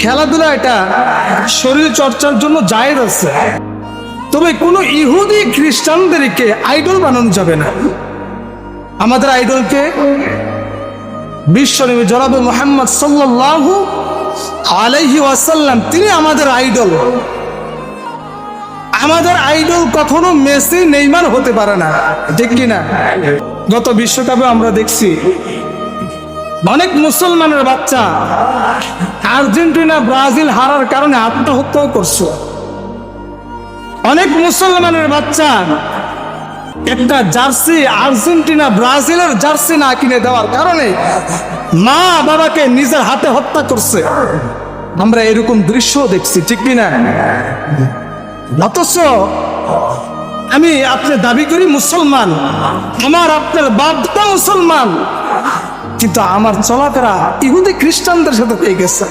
খেলাধুলা এটা শরীর চর্চার জন্য জায়েজ আছে, তবে কোনো ইহুদি খ্রিস্টানদেরকে আইডল বানানো যাবে না। আমাদের আইডলকে বিশ্বনবী জনাবে মুহাম্মদ সাল্লাল্লাহু আলাইহি ওয়াসাল্লাম, তিনি আমাদের আইডল। আমাদের আইডল কখনো মেসি নেইমার হতে পারে না, ঠিক কিনা? গত বিশ্বকাপে আমরা দেখছি অনেক মুসলমানের বাচ্চা আর্জেন্টিনা ব্রাজিল হারার কারণে আত্মহত্যাও করছে। অনেক মুসলমানের বাচ্চা একটা জার্সি আর্জেন্টিনা ব্রাজিলের জার্সি না কিনে দেওয়ার কারণে মা বাবাকে নিজের হাতে হত্যা করছে। আমরা এরকম দৃশ্য দেখছি, ঠিক কিনা? অথচ আমি আপনি দাবি করি মুসলমান, আমার আপনার বাপটা মুসলমান, কিন্তু আমার চলাফেরা ইহুদি খ্রিস্টানদের সাথে হয়ে গেছে।